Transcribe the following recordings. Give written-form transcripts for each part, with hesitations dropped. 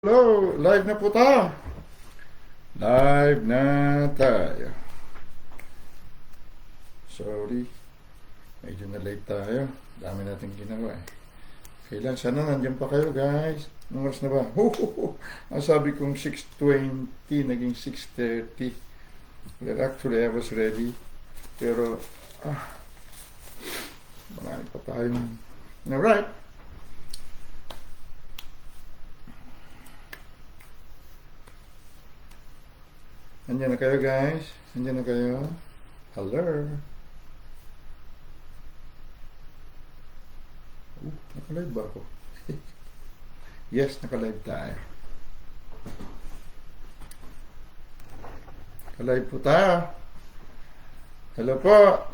Hello, live na po tayo. Live na tayo. Sorry, medyo na late tayo. Dami natin ginawa eh. Kailan? Sana nandiyan pa kayo guys. Anong oras na ba? Ang sabi kong 6:20, naging 6:30. Well, actually, I was ready. Pero, marami pa tayong... Alright. Nandiyan na kayo guys. Nandiyan na kayo. Hello. Naka-live ba ako? Yes, naka-live tayo. Naka-live po tayo. Hello po.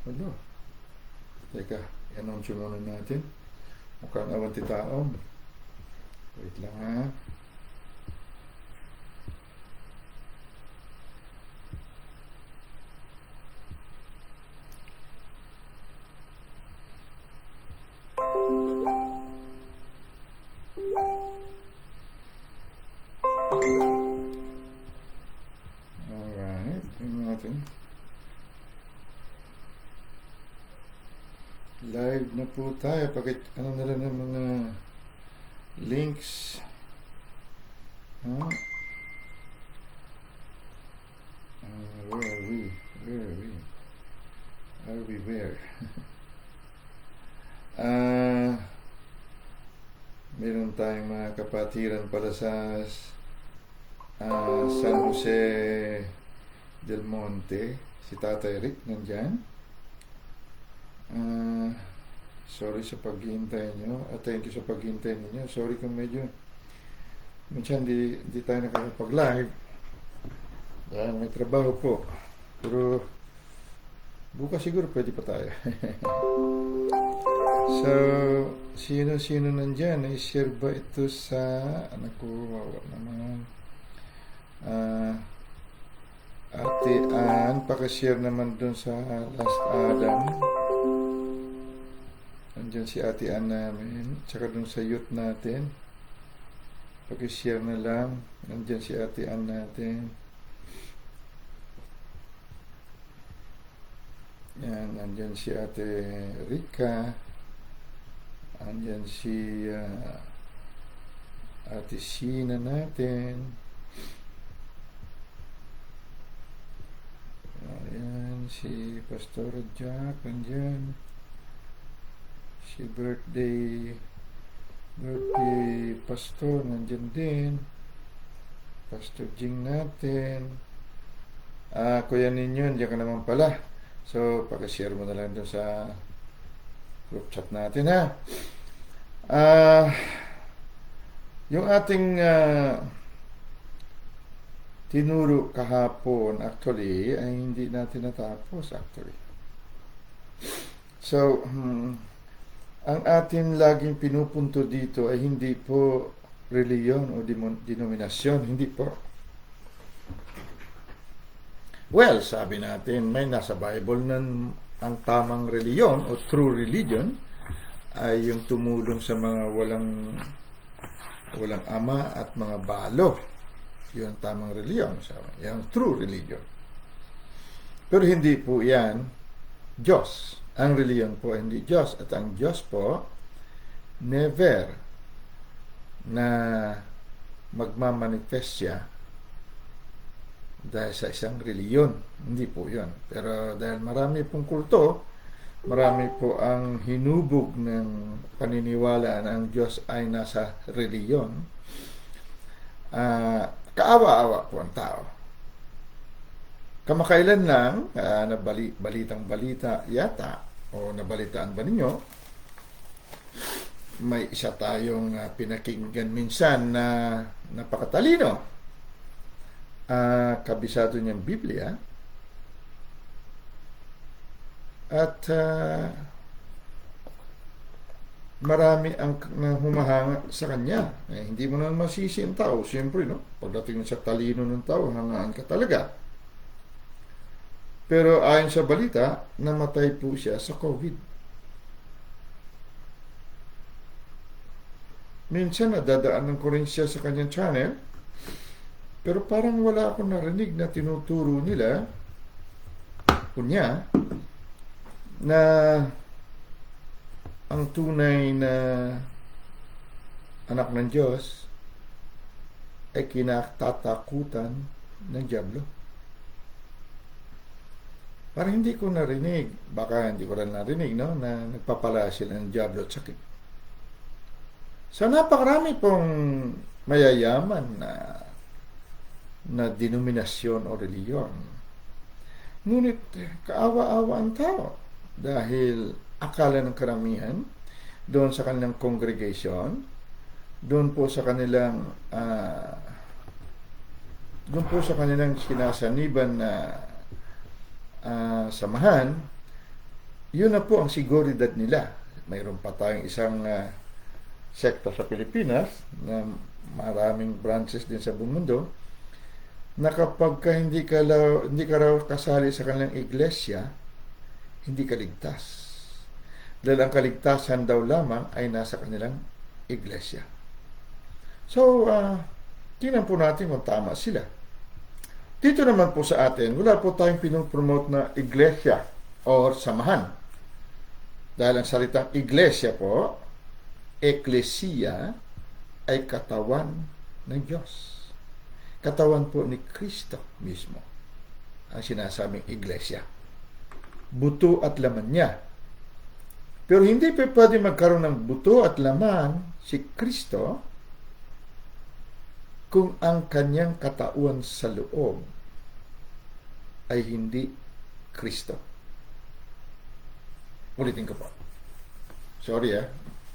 Hello. Teka, i-announce muna natin. Mukhang awanti taong. Wait lang ha. Alright, tingnan natin. Live na po tayo. Pagkat ano na lang ng mga links. Huh? Where are we? Where are we? Are we where? Meron tayong mga kapatiran pala sa San Jose del Monte. Si Tatay Rick nandyan. Sorry sa paghihintay nyo at thank you sa paghihintay ninyo. Sorry kung medyo minsan di tayo nakakapag-live dahil may trabaho po, pero bukas siguro pwede pa tayo. So sino nandyan? I-share ba ito sa anak ko? Wawa naman. Ate Ann, pakishare naman dun sa Last Adam. Nandyan si Ate Ann namin. Tsaka dun sa youth natin. Pakishare na lang. Nandyan si Ate Ann natin. Yan. Nandyan si Ate Rika. Nandyan si Ate Sina natin. Ayan. Si Pastor Jack. Nandyan. Si birthday pastor nandyan din. Pastor Jing natin. Kuya ninyo, nandiyan ka naman pala. So pakishare mo na lang dun sa group chat natin ha. Yung ating tinuro kahapon actually ay hindi natin natapos actually. So ang atin laging pinupunto dito ay hindi po reliyon o denominasyon, hindi po. Well, sabi natin, may nasa Bible na ang tamang reliyon o true religion ay yung tumulong sa mga walang ama at mga balo. Yun ang tamang reliyon. Yan ang true religion. Pero hindi po yan Diyos. Ang reliyon po hindi Diyos. At ang Diyos po, never na magmamanifest siya dahil sa isang reliyon. Hindi po yun. Pero dahil marami pong kulto, marami po ang hinubog ng paniniwala na ang Diyos ay nasa reliyon. Kaawa-awa po ang tao. Kamakailan lang, balitang-balita yata, o nabalitaan ba ninyo, may isa tayong pinakinggan minsan na napakatalino. Kabisado niyang Biblia. At marami ang humahanga sa kanya. Hindi mo na masisi ang tao. Siyempre, no? Pagdating sa talino ng tao, hangaan ka talaga. Pero ayon sa balita, namatay po siya sa COVID. Minsan nadadaanan ko rin siya sa kanyang channel, pero parang wala akong narinig na tinuturo nila kunya na ang tunay na anak ng Diyos ay kinatatakutan ng dyablo. Parang hindi ko narinig, baka hindi ko rin narinig, no, na nagpapala sila ng dyablo at sakit. So napakarami pong mayayaman na denominasyon o reliyon. Ngunit kaawa-awa ang tao dahil akala ng karamihan doon sa kanilang congregation, doon po sa kanilang sinasaniban na samahan, yun na po ang seguridad nila. Mayroon pa tayong isang sekta sa Pilipinas na maraming branches din sa buong mundo, na kapag hindi ka raw kasali sa kanilang iglesia, hindi ka ligtas. Dahil ang kaligtasan daw lamang ay nasa kanilang iglesia. So, tingnan po natin kung tama sila. Dito naman po sa atin, wala po tayong pinopromote na iglesia or samahan. Dahil ang salitang iglesia po, eklesia, ay katawan ng Diyos. Katawan po ni Kristo mismo ang sinasabing iglesia. Buto at laman niya. Pero hindi pa pwede magkaroon ng buto at laman si Kristo kung ang kanyang katawan sa loob ay hindi Kristo. Ulitin ko po. Sorry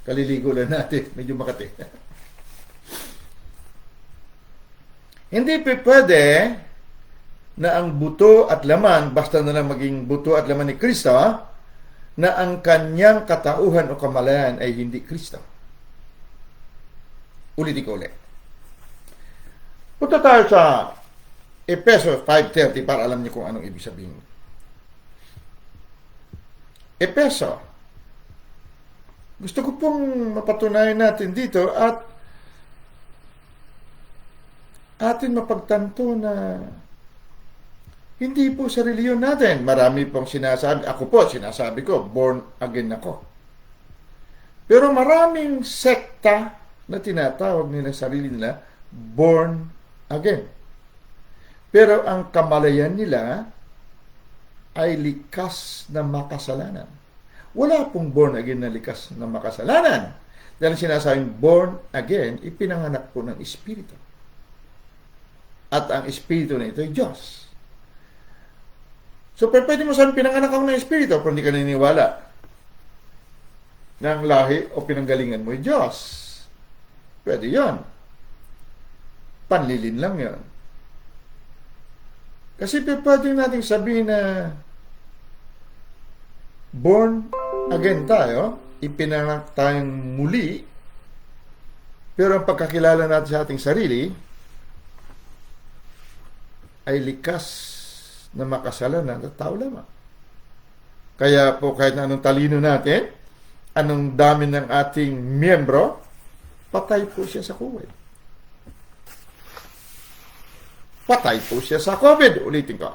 kaliligo lang natin. Medyo makati. Hindi pa pwede na ang buto at laman, basta na lang maging buto at laman ni Kristo, na ang kanyang katauhan o kamalayan ay hindi Kristo. Ulitin ko ulit. Punta tayo sa Efeso 5:30 para alam niyo kung anong ibig sabihin. Efeso. Gusto ko pong mapatunayan natin dito at atin mapagtanto na hindi po sa reliyon natin. Marami pong sinasabi, sinasabi ko, born again ako. Pero maraming sekta na tinatawag nila sarili nila, born again. Pero ang kamalayan nila ay likas na makasalanan. Wala pong born again na likas na makasalanan. Dahil sinasabing born again, ipinanganak po ng Espiritu. At ang Espiritu na ito ay Diyos. So, pwede mo sabihin, pinanganak ako ng Espiritu, pero hindi ka naniniwala ng lahi o pinanggalingan mo ay Diyos. Pwede yon. Panlilin lang yon. Kasi pwede natin sabihin na born again tayo, ipinanganak tayong muli, pero ang pagkakilala natin sa ating sarili ay likas na makasalanan at tao lamang. Kaya po kahit na anong talino natin, anong dami ng ating miyembro, patay po siya sa COVID. Patay po siya sa COVID. Ulitin ko.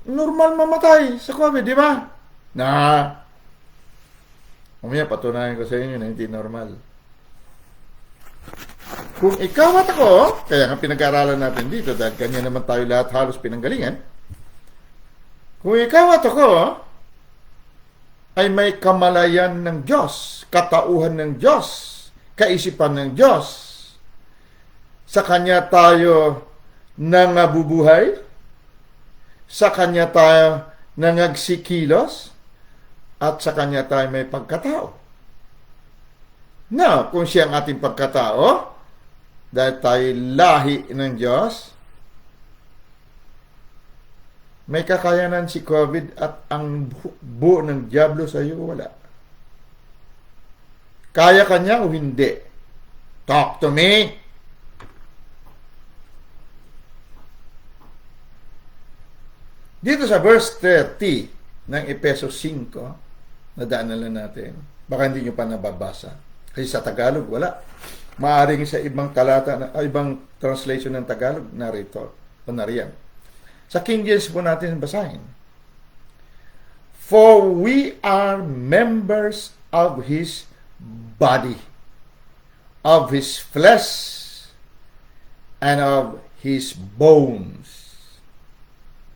Normal mamatay sa COVID, di ba? Mamaya patunayan ko sa inyo na hindi normal. Kung ikaw at ako, kaya nga pinag-aaralan natin dito, dahil kanya naman tayo lahat halos pinanggalingan, kung ikaw at ako ay may kamalayan ng Diyos, katauhan ng Diyos, kaisipan ng Diyos, sa Kanya tayo nangabubuhay, sa Kanya tayo nangagsikilos, at sa Kanya tayo may pagkatao. Now, kung siya ang ating pagkatao, dahil tayo lahi ng Diyos, may kakayanan si COVID at ang buo ng dyablo sa iyo, wala. Kaya kanya o hindi? Talk to me. Dito sa verse 30 ng Efeso 5, Nadaanan lang natin. Baka hindi nyo pa nababasa. Kasi sa Tagalog, wala. Maaring sa ibang talata, ibang translation ng Tagalog, narito o nariyan. Sa King James po natin basahin. For we are members of His body, of His flesh, and of His bones.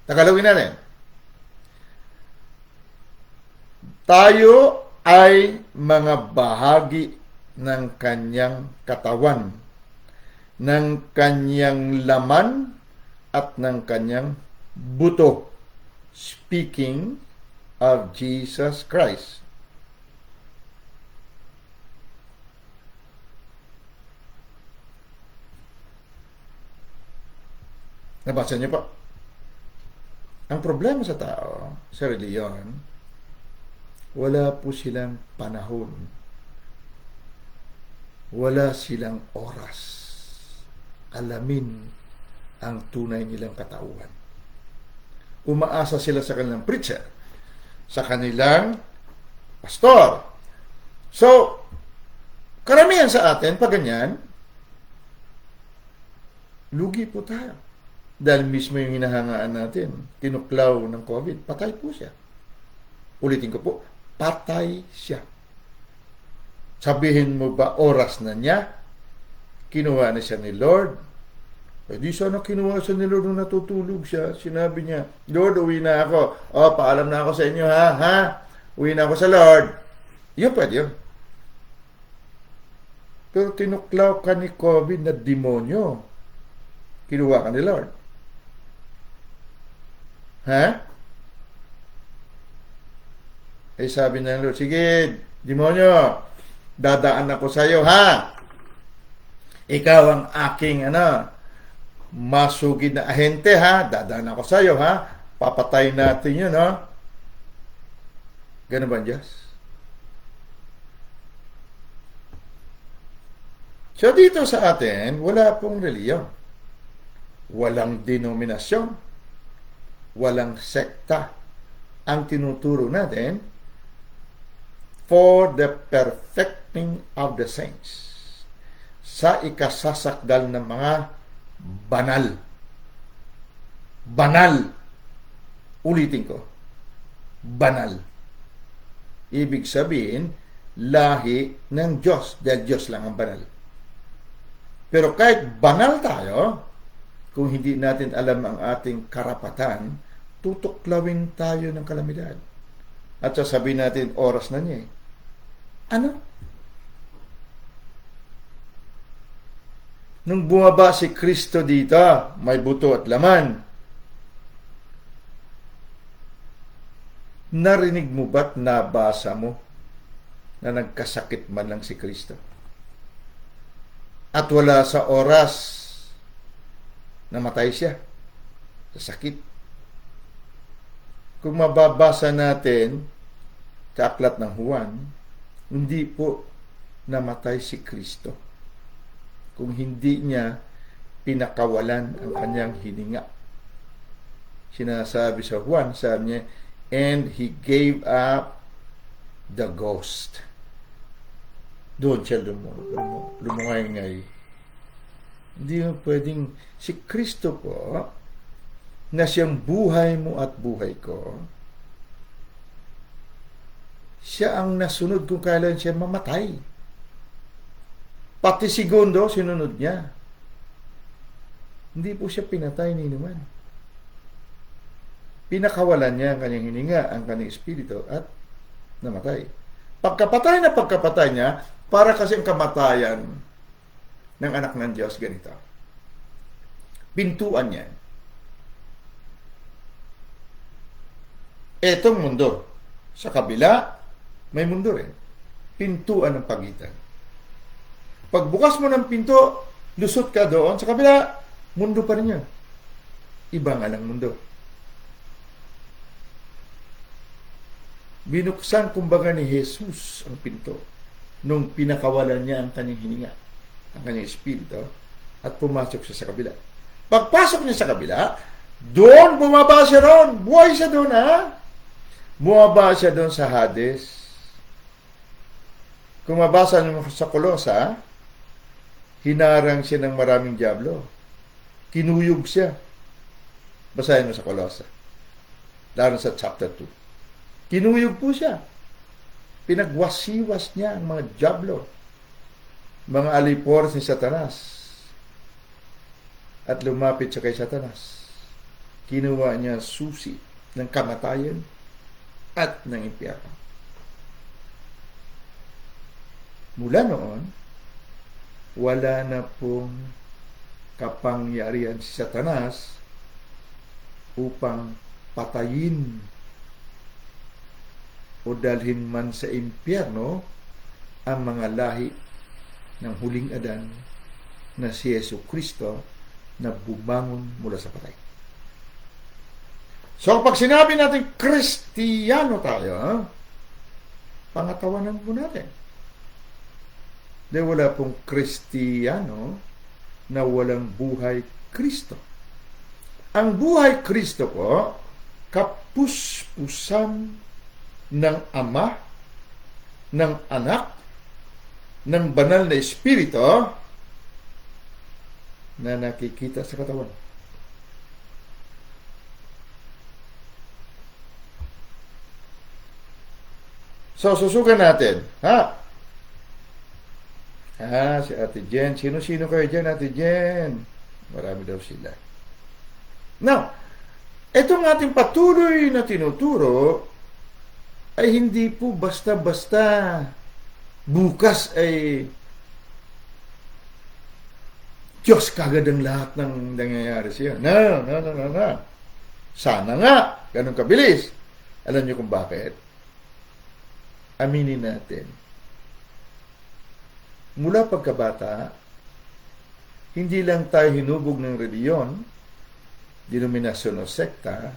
Tagalogin natin. Tayo ay mga bahagi ng kanyang katawan, ng kanyang laman, at ng kanyang buto. Speaking of Jesus Christ. Nabasa niyo pa? Ang problema sa tao, sa reliyon, wala po silang panahon. Wala silang oras. Alamin ang tunay nilang katauhan. Umaasa sila sa kanilang preacher, sa kanilang pastor. So, karamihan sa atin, pag ganyan, lugi po tayo. Dahil mismo yung hinahangaan natin, tinuklaw ng COVID, patay po siya. Ulitin ko po, patay siya. Sabihin mo ba oras na niya? Kinuha na siya ni Lord. Eh di sana kinuha siya ni Lord nung natutulog siya. Sinabi niya, Lord, uwi na ako. O, paalam na ako sa inyo, ha? Uwi na ako sa Lord. Yun pwede yun. Pero tinuklaw ka ni COVID na demonyo. Kinuha ka ni Lord. Ha? Eh sabi ng Lord, sige, demonyo, dadaan ako sa iyo, ha? Ikaw ang aking, masugid na ahente, ha? Dadaan ako sa iyo, ha? Papatay natin yun, ha? Ganun ba, Diyos? So dito sa atin, wala pong reliyon. Walang denominasyon. Walang sekta. Ang tinuturo natin, for the perfecting of the saints. Sa ikasasakdal ng mga banal. Banal. Ulitin ko. Banal. Ibig sabihin, lahi ng Diyos. Dahil Diyos lang ang banal. Pero kahit banal tayo, kung hindi natin alam ang ating karapatan, tutuklawin tayo ng kalamidad. At sasabihin natin, oras na niya. Ano? Nung bumaba si Kristo dito, may buto at laman. Narinig mo ba't nabasa mo na nagkasakit man lang si Kristo? At wala sa oras namatay siya sa sakit. Kung mababasa natin sa aklat ng Juan, hindi po namatay si Kristo kung hindi niya pinakawalan ang kanyang hininga. Sinasabi sa Juan, sabi niya, and he gave up the ghost. Doon siya lumungay-ngay. Hindi mo pwedeng si Kristo po na siyang buhay mo at buhay ko, siya ang nasunod kung kailan siya mamatay. Pati segundo, sinunod niya. Hindi po siya pinatay ni naman. Pinakawalan niya ang kanyang hininga, ang kanyang espiritu, at namatay. Pagkapatay niya, para kasi ang kamatayan ng anak ng Diyos, ganito. Pintuan niya. Etong mundo. Sa kabila, may mundo rin. Pintuan ng pagitan. Pagbukas mo ng pinto, lusot ka doon. Sa kabila, mundo pa rin yan. Iba nga ng mundo. Binuksan kumbaga ni Jesus ang pinto nung pinakawalan niya ang kanyang hininga, ang kanyang espiritu, at pumasok siya sa kabila. Pagpasok niya sa kabila, doon bumaba siya doon. Buhay siya doon, ha? Bumaba siya doon sa Hades. Kung mabasa niyo sa Kolosa, hinarang siya ng maraming diablo. Kinuyog siya. Basahin mo sa Kolosa. Lalo sa chapter 2. Kinuyog po siya. Pinagwasiwas niya ang mga diablo, mga alipores ni Satanas. At lumapit siya kay Satanas. Kinuha niya susi ng kamatayan at ng impyerno. Mula noon, wala na pong kapangyarihan si Satanas upang patayin o dalhin man sa impyerno ang mga lahi ng huling Adan na si Yesu Kristo na bumangon mula sa patay. So, pag sinabi natin Kristiyano tayo, pangatawanan po natin. Dahil wala pong Kristiyano na walang buhay Kristo. Ang buhay Kristo po, kapuspusan ng Ama, ng Anak, ng banal na Espiritu na nakikita sa katawan. So, susugan natin. Si Ate Jen. Sino-sino kayo dyan, Ate Jen? Marami daw sila. Now, itong ating patuloy na tinuturo ay hindi po basta-basta bukas ay Diyos kagad ang lahat ng nangyayari siya. No. Sana nga, ganun kabilis. Alam niyo kung bakit? Aminin natin. Mula pagkabata, hindi lang tayo hinubog ng reliyon, denominasyon o sekta,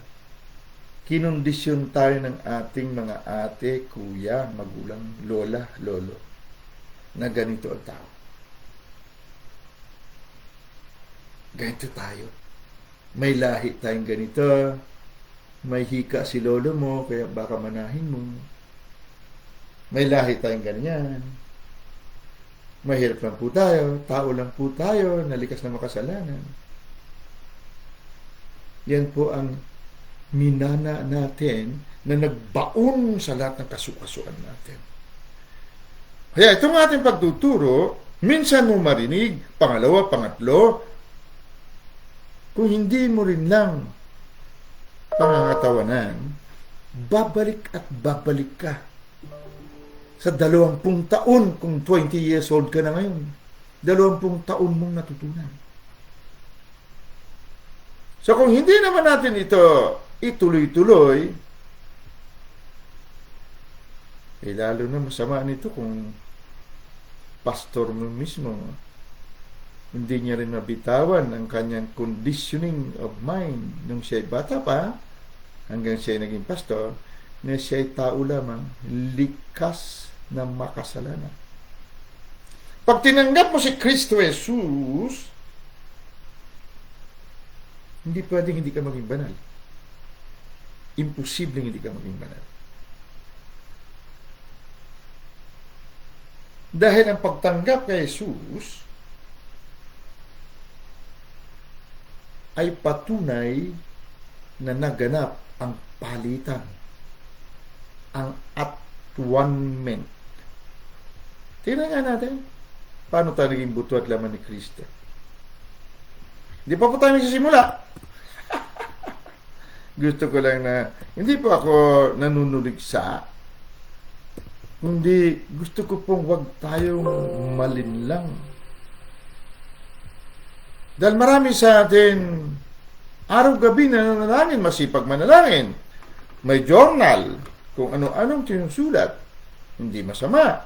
kinondisyon tayo ng ating mga ate, kuya, magulang, lola, lolo, na ganito ang tao. Ganito tayo. May lahi tayong ganito, may hika si lolo mo, kaya baka manahin mo. May lahi tayong ganyan. Mahirap lang po tayo, tao lang po tayo, nalikas na makasalanan. Yan po ang minana natin na nagbaon sa lahat ng kasukasuan natin. Kaya itong ating pagtuturo, minsan mo marinig, pangalawa, pangatlo, kung hindi mo rin lang pangangatawanan, babalik at babalik ka sa 20 taon, kung 20 years old ka na ngayon, 20 taon mong natutunan. So kung hindi naman natin ito ituloy-tuloy, lalo na masama nito kung pastor mo mismo, hindi niya rin mabitawan ang kanyang conditioning of mind nung siya'y bata pa, hanggang siya'y naging pastor, na siya'y tao lamang, likas na makasalanan. Pag tinanggap mo si Kristo Jesus, hindi pwedeng hindi ka maging banal. Imposibleng hindi ka maging banal. Dahil ang pagtanggap kay Jesus ay patunay na naganap ang palitan, ang atonement. Tingnan nga natin, paano tayo naging buto at laman ni Kristo. Hindi pa po tayo nagsisimula. Gusto ko lang na, hindi po ako nanunuligsa, kundi gusto ko pong wag tayong malinlang. Dahil marami sa atin, araw-gabi nananalangin, masipag manalangin. May journal, kung ano-anong sinusulat, hindi masama.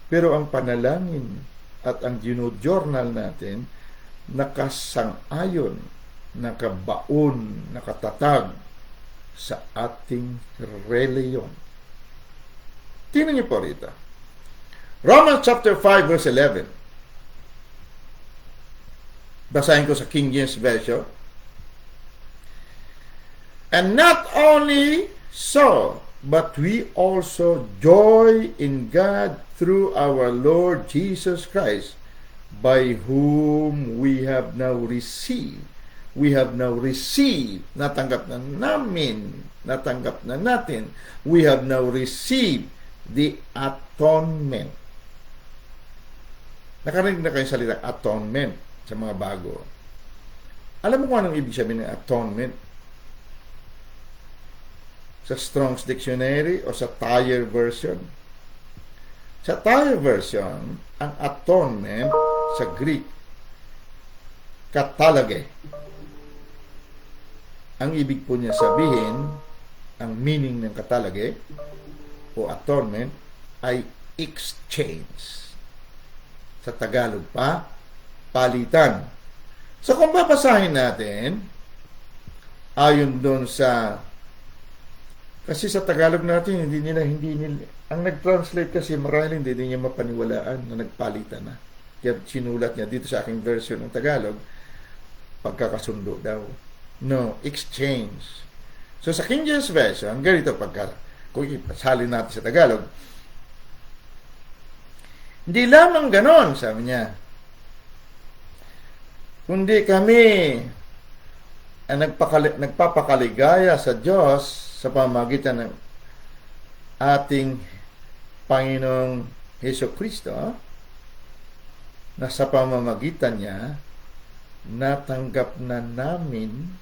Pero ang panalangin at ang journal natin, nakasang-ayon, nakabaon, nakatatag sa ating reliyon. Tingnan niyo po rito. Romans chapter 5 verse 11. Basahin ko sa King James Version. And not only so, but we also joy in God through our Lord Jesus Christ, by whom we have now received. We have now received. Natanggap na namin. Natanggap na natin. We have now received the atonement. Nakarinig na kayo sa salita atonement sa mga bago. Alam mo kung anong ibig sabihin ng atonement? Sa Strong's Dictionary o sa Thayer version? Sa Thayer version, ang atonement sa Greek, katalage. Ang ibig po niya sabihin, ang meaning ng katalage o atonement ay exchange. Sa Tagalog pa, palitan. So kung babasahin natin, ayon doon sa, kasi sa Tagalog natin, hindi nila, ang nag-translate kasi marahil hindi niya mapaniwalaan na nagpalitan na. Kaya sinulat niya dito sa aking version ng Tagalog, pagkakasundo daw. No, exchange. So sa King James Version, ganito kung ipasalin natin sa Tagalog, hindi lamang ganon, sabi niya, kundi kami ang nagpapakaligaya sa Diyos sa pamamagitan ng ating Panginoong Hesukristo, na sa pamamagitan niya natanggap na namin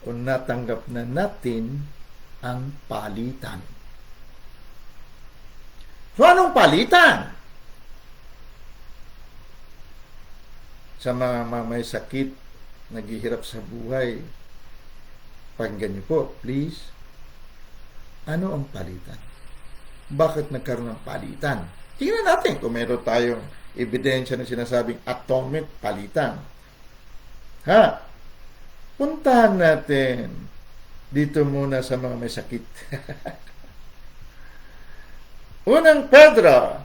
o natanggap na natin ang palitan. So anong palitan? Sa mga may sakit, naghihirap sa buhay, pakinggan niyo po, please. Ano ang palitan? Bakit nagkaroon ng palitan? Tingnan natin kung meron tayong ebidensya na sinasabing atonement, palitan. Ha? Puntahan natin dito muna sa mga may sakit. Unang Pedro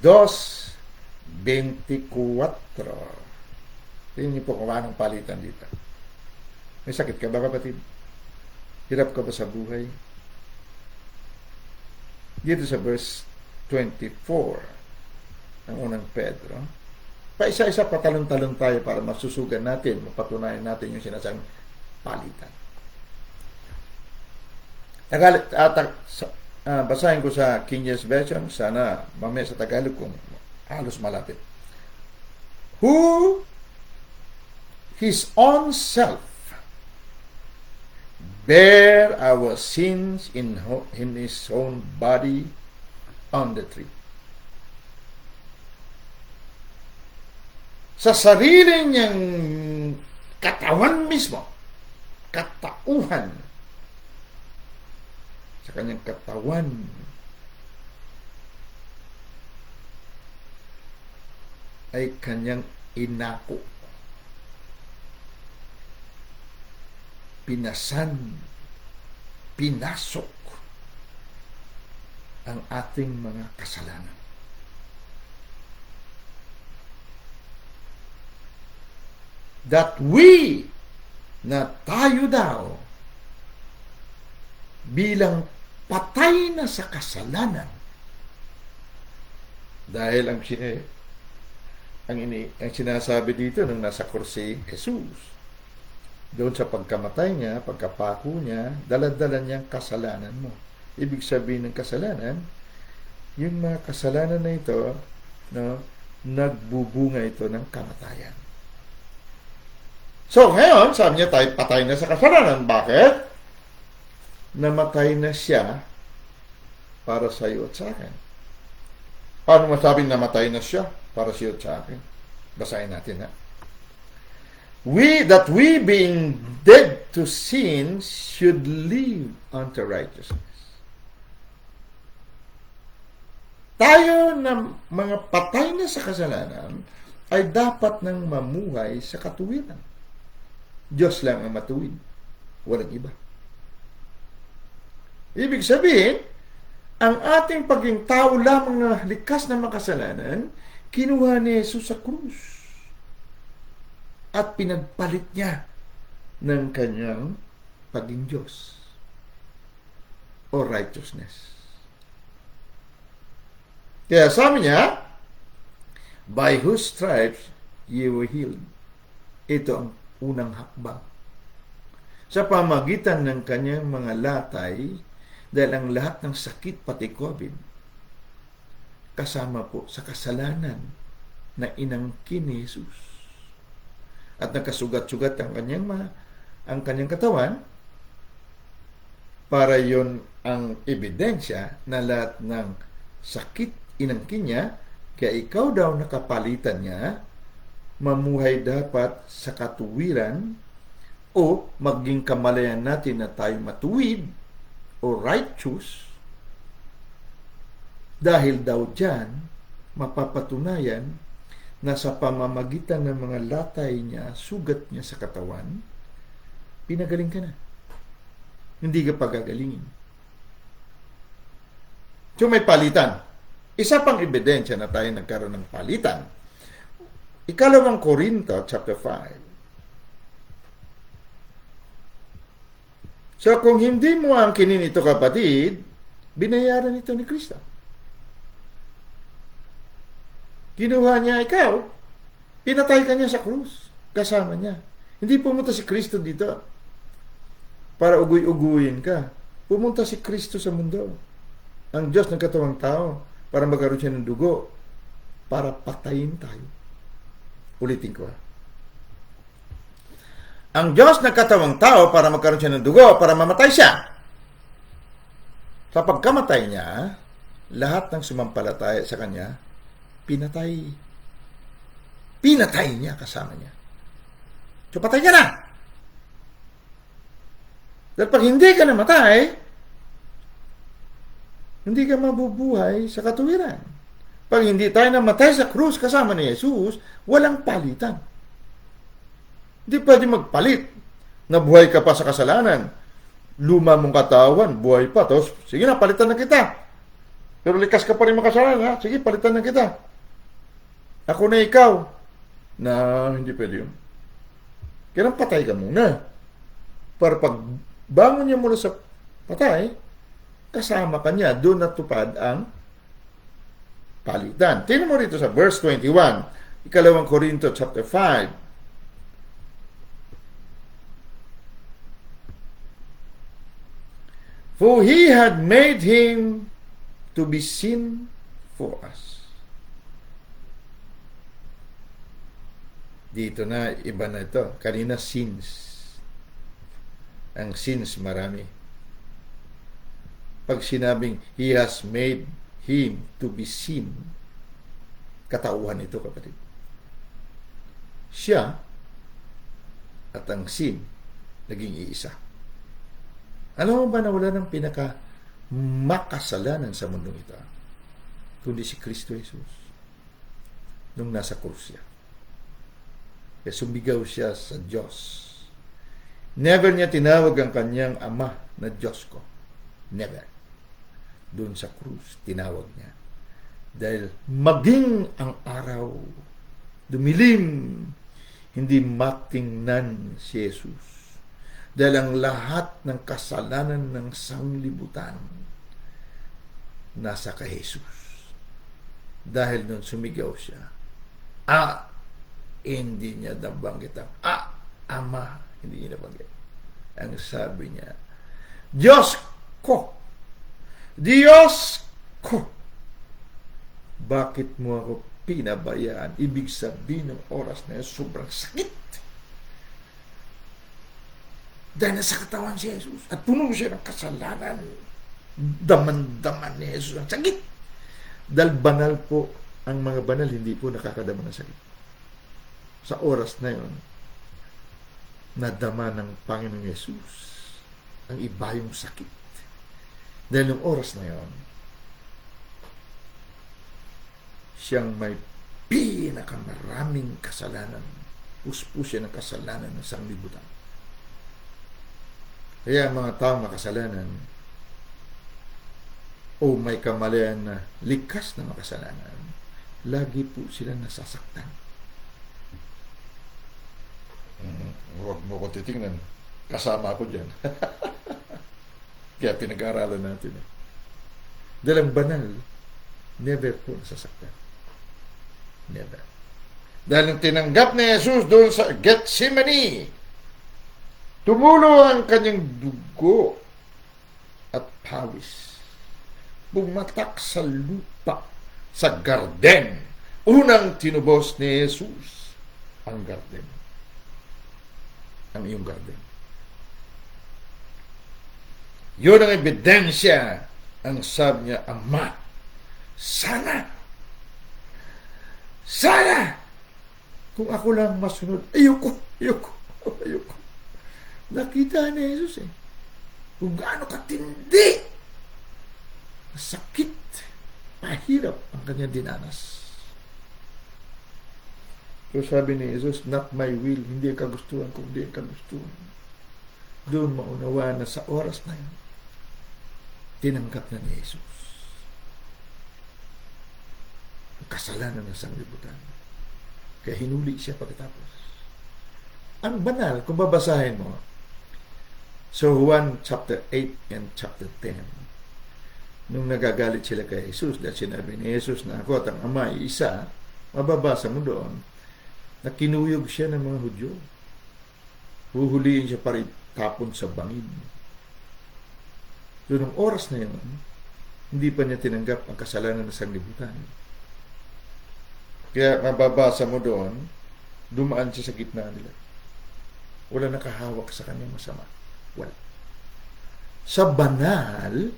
2:24. Tingnan niyo po kung anong palitan dito. May sakit ka ba, kapatid? Hirap ka ba sa buhay? Dito sa verse 24 ng unang Pedro, paisa-isa patalon-talon tayo para masusugan natin, mapatunayan natin yung sinasang palitan. Basahin ko sa King James Version, sana mamaya sa Tagalog kung halos malapit. Who his own self bear our sins in his own body on the tree. Sa sarili niyang katawan mismo, katauhan, sa kanyang katawan, ay kanyang inako, pinasan, pinasok ang ating mga kasalanan. That we, na tayo daw, bilang patay na sa kasalanan, dahil ang sinasabi dito nung nasa kursi Jesus, doon sa pagkamatay niya, pagkapako niya, dala-dala niyang kasalanan mo. Ibig sabihin ng kasalanan, yung mga kasalanan na ito, no, nagbubunga ito ng kamatayan. So ngayon, sabi niya tayo patay na sa kasalanan. Bakit? Namatay na siya para sa iyo at sa akin. Paano masabing namatay na siya para sa iyo at sa akin? Basahin natin, ha? That we being dead to sin should live unto righteousness. Tayo na mga patay na sa kasalanan ay dapat nang mamuhay sa katuwiran. Diyos lang ang matuwid, walang iba. Ibig sabihin, ang ating paging tao lamang na likas na makasalanan, kinuha ni Jesus sa krus at pinagpalit niya ng kanyang paging Diyos. o righteousness. Kaya sabi niya, by whose stripes ye were healed. Ito ang unang hakbang. Sa pamagitan ng kanyang mga latay, dahil ang lahat ng sakit pati COVID, kasama po sa kasalanan na inangkin ni Jesus. At nakasugat-sugat ang kanyang katawan, para yon ang ebidensya na lahat ng sakit inangkin niya, kaya ikaw daw nakapalitan niya, mamuhay dapat sa katuwiran o maging kamalayan natin na tayo matuwid o righteous, dahil daw dyan mapapatunayan na sa pamamagitan ng mga latay niya, sugat niya sa katawan, pinagaling ka na. Hindi ka pagagalingin. So may palitan. Isa pang ebidensya na tayo nagkaroon ng palitan. Ikalawang Korinto chapter 5. So kung hindi mo angkinin ito, kapatid, binayaran ito ni Kristo. Kinuha niya ikaw, pinatay ka niya sa krus, kasama niya. Hindi pumunta si Kristo dito para ugoy-uguyin ka. Pumunta si Kristo sa mundo. Ang Diyos nagkatawang tao para magkaroon siya ng dugo para patayin tayo. Ulitin ko. Ang Diyos nagkatawang tao para magkaroon siya ng dugo para mamatay siya. Sa pagkamatay niya, lahat ng sumampalataya sa Kanya, pinatay. Pinatay niya kasama niya. So patay ka na. Dahil pag hindi ka namatay, hindi ka mabubuhay sa katuwiran. Pag hindi tayo namatay sa krus kasama ni Jesus, walang palitan. Hindi pwede magpalit. Nabuhay ka pa sa kasalanan. Luma mong katawan, buhay pa. Tapos, sige na, palitan na kita. Pero likas ka pa rin makasalanan, ha? Sige, palitan na kita. Ako na ikaw. Na, hindi pwede yun. Kaya patay ka muna. Para pag bangon niya mula sa patay, kasama ka niya, doon natupad ang palitan. Tingnan mo rito sa verse 21, ikalawang Korinto chapter 5. For he had made him to be sin for us. Dito na, iba na ito. Kanina, sins. Ang sins, marami. Pag sinabing, he has made him to be sin, katauhan ito, kapatid. Siya at ang sin, naging iisa. Alam mo ba na wala ng pinaka makasalanan sa mundong ito, kundi si Kristo Jesus nung nasa krus siya? Kaya sumigaw siya sa Diyos. Never niya tinawag ang kanyang ama na Diyos ko. Never. Doon sa krus, tinawag niya. Dahil maging ang araw, dumilim, hindi matingnan si Jesus. Dahil ang lahat ng kasalanan ng sanglibutan nasa kay Jesus. Dahil nun sumigaw siya, hindi niya nabanggit ang Ama, hindi niya nabanggit. Ang sabi niya, Diyos ko, Diyos ko, bakit mo ako pinabayaan? Ibig sabihin ng oras na yun, sobrang sakit. Dahil nasa katawan si Jesus at puno siya ng kasalanan. Daman-daman ni Jesus ang sakit. Dahil banal po, ang mga banal hindi po nakakadama ng sakit. Sa oras na yun, nadama ng Panginoong Jesus ang iba yung sakit. Dahil yung oras na yun, siyang may pinakamaraming kasalanan. Puspus siya ng kasalanan ng sanglibutan. Kaya mga taong makasalanan o may kamalayan na likas na makasalanan, lagi po sila nasasaktan. Huwag mo ko titingnan. Kasama ako dyan. Kaya pinag-aaralan natin. Dahil ang banal, never po nasasaktan. Never. Dahil nang tinanggap ni Jesus doon sa Gethsemane, tumulo ang kanyang dugo at pawis. Bumatak sa lupa, sa garden. Unang tinubos ni Jesus ang garden. Ang iyong garden. Yun ang ebidensya. Ang sabi niya, Ama, sana, kung ako lang masunod, ayoko. Nakita ni Jesus kung gaano katindi, sakit, mahirap ang kanyang dinanas. So sabi ni Jesus, not my will, hindi ang kagustuhan, kundi ang kagustuhan. Doon maunawa na sa oras na yun, tinanggap na ni Jesus ang kasalanan ng sanglibutan. Kaya hinuli siya pagkatapos. Ang banal, kung babasahin mo, so 1 chapter 8 and chapter 10, nung nagagalit sila kay Jesus dahil sinabi ni Jesus na ako at ang Ama ay isa, mababasa mo doon na kinuyog siya ng mga Hudyo. Huhuliin siya para itapon sa bangin. So, nung oras na yun, hindi pa niya tinanggap ang kasalanan ng sanglibutan. Kaya mababasa mo doon, dumaan siya sa gitna nila. Wala nakahawak sa kanyang masama. Wala. Sa banal,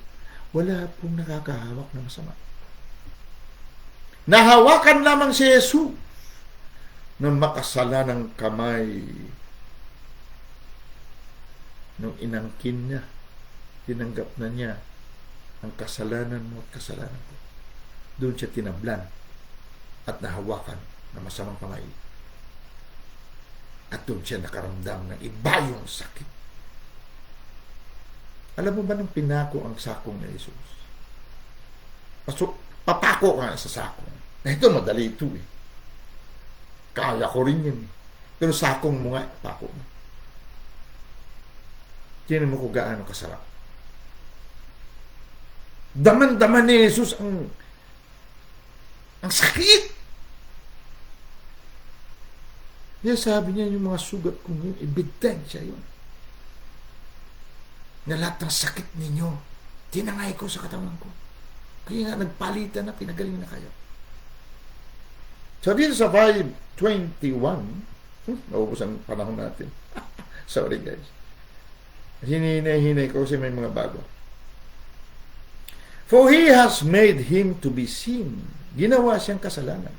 wala pong nakakahawak na masama. Nahawakan lamang si Jesus ng makasalanang kamay nung inangkin niya. Tinanggap na niya ang kasalanan mo at kasalanan ko. Doon siya tinablan at nahawakan ng masamang kamay. At doon siya nakaramdam ng iba yung sakit. Alam mo ba nang pinako ang sakong ni Jesus? Papako ka sa sakong. Ito, madali ito eh. Kaya ko rin yun. Pero sakong mo nga, pako mo. Tinan mo kung gaano kasarap. Daman-daman ni Jesus ang sakit. Kaya sabi niya yung mga sugat kong yun, ebidensya yun. Na lahat ng sakit ninyo, tinangay ko sa katawan ko. Kaya nga nagpalitan na, pinagaling na kayo. So dito sa 5:21, naubos ang panahon natin. Sorry guys. Hinay-hinay ko kasi may mga bago. For he has made him to be sin. Ginawa siyang kasalanan.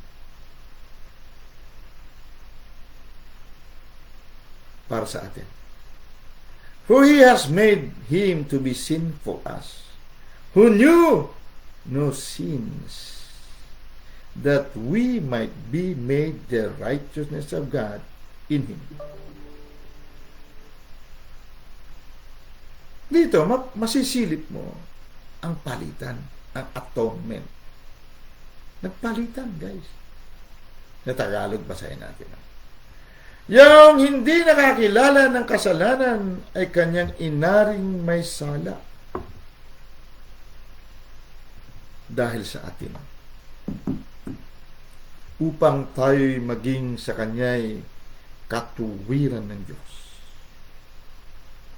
Para sa atin. For he has made him to be sin for us, who knew no sins, that we might be made the righteousness of God in him. Dito, masisilip mo ang palitan, ang atonement. Nagpalitan, guys. Na Tagalog, basahin natin. Yung hindi nakakilala ng kasalanan ay kanyang inaring may sala dahil sa atin, upang tayo'y maging sa kanya'y katuwiran ng Diyos.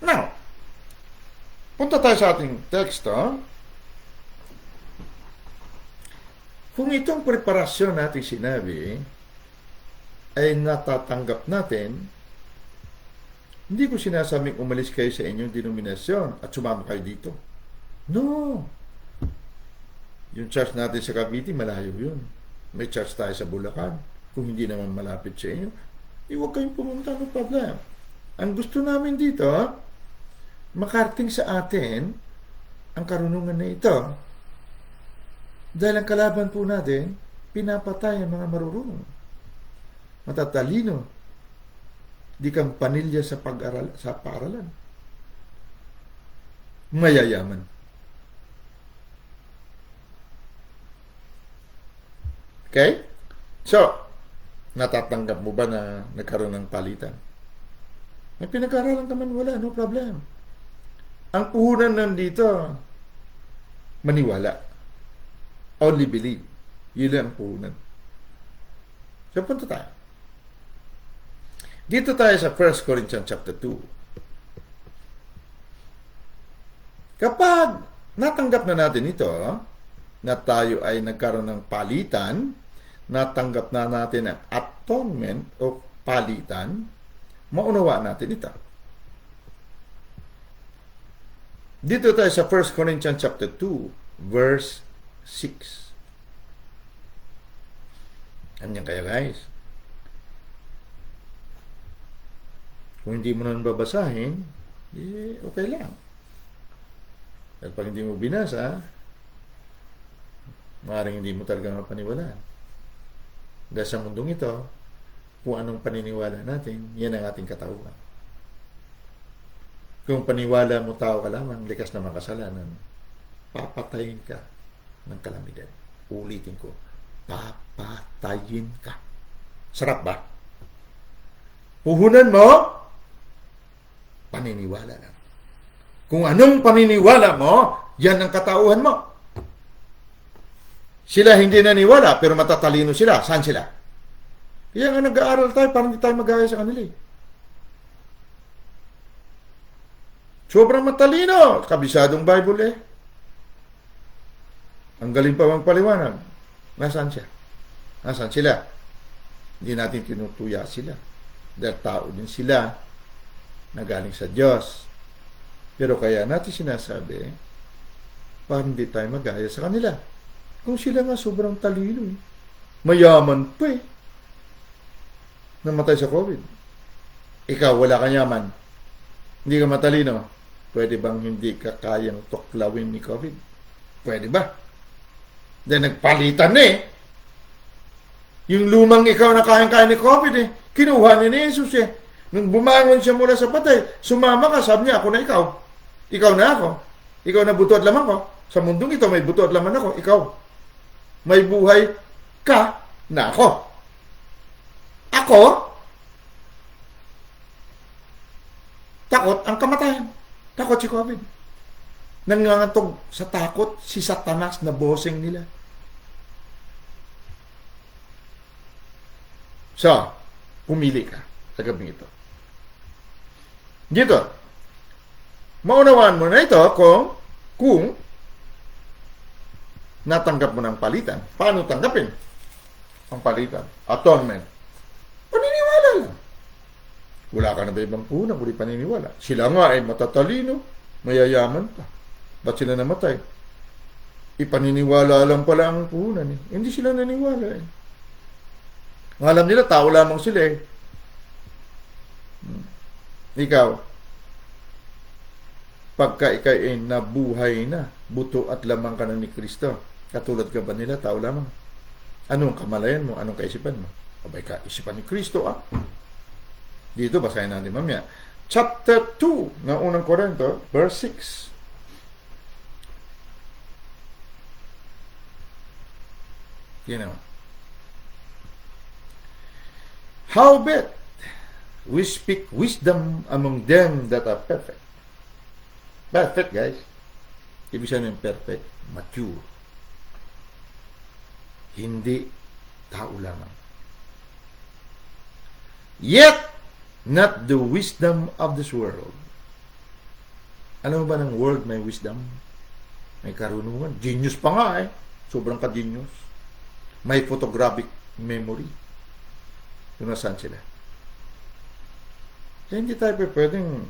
Now, punta tayo sa ating teksto. Kung itong preparasyon natin sinabi ay natatanggap natin, hindi ko sinasabing umalis kayo sa inyong denominasyon at sumama kayo dito. No. Yung church natin sa Cavite, malayo yun. May church tayo sa Bulacan. Kung hindi naman malapit sa inyo, huwag kayong pumunta, no problem. Ang gusto namin dito, makarating sa atin ang karunungan na ito. Dahil ang kalaban po natin, pinapatay ang mga marurunong. Matatalino, di kang panilya sa pag-aral, sa paaralan. Mayayaman. Okay? So, natatanggap mo ba na nagkaroon ng palitan? May pinag-aaralan ka man, wala, no problem. Ang puhunan nandito, maniwala. Only believe. Yun lang ang puhunan. So, punta tayo. Dito tayo sa 1 Corinthians chapter 2. Kapag natanggap na natin ito, na tayo ay nagkaroon ng palitan, natanggap na natin ang atonement o palitan, maunawa natin ito. Dito tayo sa 1 Corinthians chapter 2, verse 6. Anyan kaya guys? Kung hindi mo na babasahin, okay lang. At pag hindi mo binasa, maaaring hindi mo talaga mapaniwalaan. Dahil sa mundong ito, kung anong paniniwala natin, yan ang ating katauhan. Kung paniwala mo tao ka lamang, likas na makasalanan, papatayin ka ng kalamidad. Ulitin ko, papatayin ka. Sarap ba? Puhunan mo, paniniwala lang. Kung anong paniniwala mo, yan ang katauhan mo. Sila hindi naniwala, pero matatalino sila. Saan sila? Kaya nga nag-aaral tayo, parang hindi tayo mag-aya sa kanila. Sobrang matalino. Kabisadong Bible eh. Ang galing pa bang paliwanag. Nasaan siya? Nasaan sila? Hindi natin tinutuya sila. Dahil tao din sila na galing sa Diyos. Pero kaya natin sinasabi, parang hindi tayo mag-aya sa kanila. Kung sila nga sobrang talino eh. Mayaman pa eh. Namatay sa COVID. Ikaw, wala kang yaman. Hindi ka matalino. Pwede bang hindi ka kayang tuklawin ni COVID? Pwede ba? Dahil nagpalitan na eh. Yung lumang ikaw na kayang-kaya ni COVID eh. Kinuha ni Jesus eh. Nung bumangon siya mula sa patay, sumama ka, sabi niya, ako na ikaw. Ikaw na ako. Ikaw na buto at laman ko. Sa mundong ito, may buto at laman ako. Ikaw. May buhay ka na ako. Ako, takot ang kamatayan. Takot si COVID. Nangangantog sa takot si Satanas na bossing nila. So, pumili ka sa gabing ito. Dito, maunawaan mo na ito kung natanggap mo ng palitan. Paano tanggapin ang palitan? Atonement. Paniniwala lang. Wala ka na ba ibang puhunan, kundi paniniwala. Sila nga ay matatalino, mayayaman pa. Ba't sila namatay? Ipaniniwala lang pala ang puhunan eh. Hindi sila naniwala eh. Alam nila, tao lamang sila eh. Ikaw, pagka ikaw ay nabuhay na, buto at lamang ka na ni Kristo, katulad ka ba nila, tao lamang? Anong kamalayan mo? Anong kaisipan mo? Abay ka, isipan ni Kristo ah. Dito, basahin natin mamaya. Chapter 2 ng unang Korinto, verse 6. You know. Howbeit, we speak wisdom among them that are perfect. Perfect, guys. Ibig sabihin perfect, mature. Hindi tao lamang. Yet, not the wisdom of this world. Alam mo ba ng world may wisdom? May karunungan. Genius pa nga eh. Sobrang ka-genius. May photographic memory. Kung nasaan sila. Kaya hindi tayo pwedeng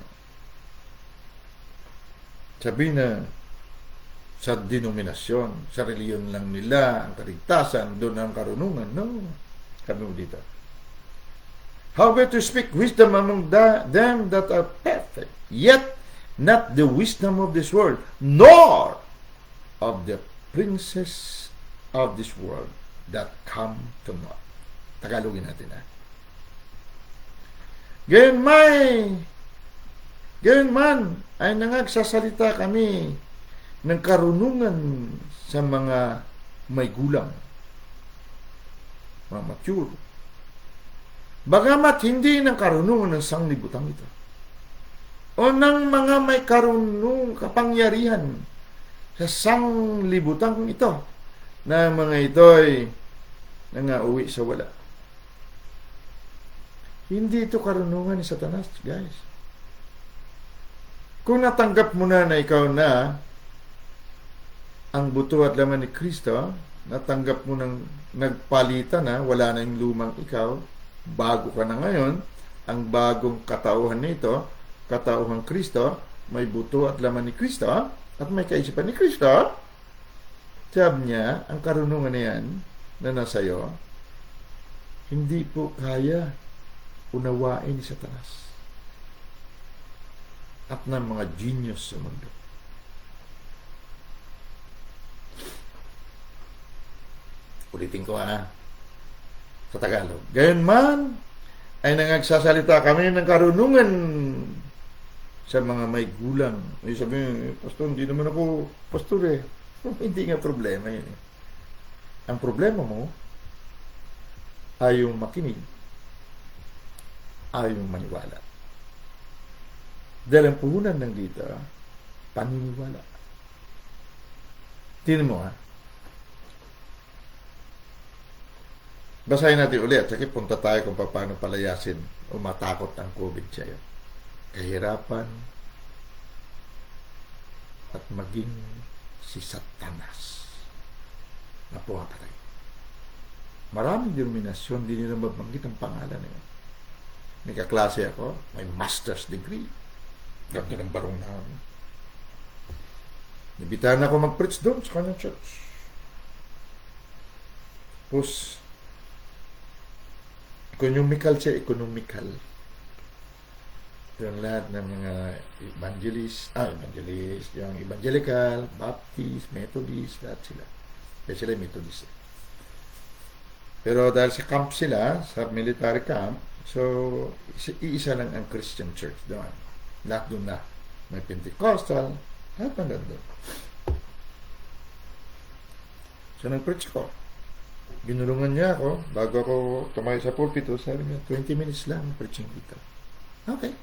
sabihin na sa denominasyon, sa reliyon lang nila, ang kaligtasan, doon ang karunungan. No. Kami dito. How about to speak wisdom among them that are perfect, yet not the wisdom of this world, nor of the princes of this world that come to naught. Tagalogin natin ha. Gayon man ay nangagsasalita kami ng karunungan sa mga may gulang, mga mature. Bagamat hindi ng karunungan ng sanglibutang ito. o ng mga may kapangyarihan sa sanglibutan ito, na mga ito'y nangauwi sa wala. Hindi ito karunungan ni Satanas, guys. Kung natanggap mo na ikaw na ang buto at laman ni Kristo, natanggap mo nang nagpalitan na, wala na yung lumang ikaw, bago ka na ngayon, ang bagong katauhan nito, katauhan Kristo, may buto at laman ni Kristo, at may kaisipan ni Kristo. Sabi niya, ang karunungan na yan, na nasa iyo, hindi po kaya unawain ni Satanas at ng mga genius sa mundo. Ulitin ko sa Tagalog. Gayon man, ay nangagsasalita kami ng karunungan sa mga may gulang. Ay sabi, Pastor, hindi naman ako pastor eh. Hindi nga problema yun eh. Ang problema mo ay yung makinig, ay yung maniwala. Dahil ang puhunan ng dito, paniniwala. Tingnan mo basahin natin ulit. Sige, punta tayo kung paano palayasin o matakot ang COVID sa'yo. Kahirapan at maging si Satanas na pumatay. Maraming denominasyon, hindi nila mabanggit ang pangalan niya. May kaklase ako, may master's degree. Ganda ng barong namin. Nabitahan ako mag-preach doon sa kanyang church. Tapos, economical siya, economical. Yung lahat ng mga evangelist, yung evangelical, Baptist, Methodist, lahat sila. Kaya sila Methodist. Pero dahil sa camp sila, sa military camp, so, iisa lang ang Christian church doon. Lahat doon na. May Pentecostal, lahat ng doon. So, nag-preach ko. Binulungan niya ako, bago ako tumayo sa pulpito, sabi niya, 20 minutes lang preaching dito. Okay.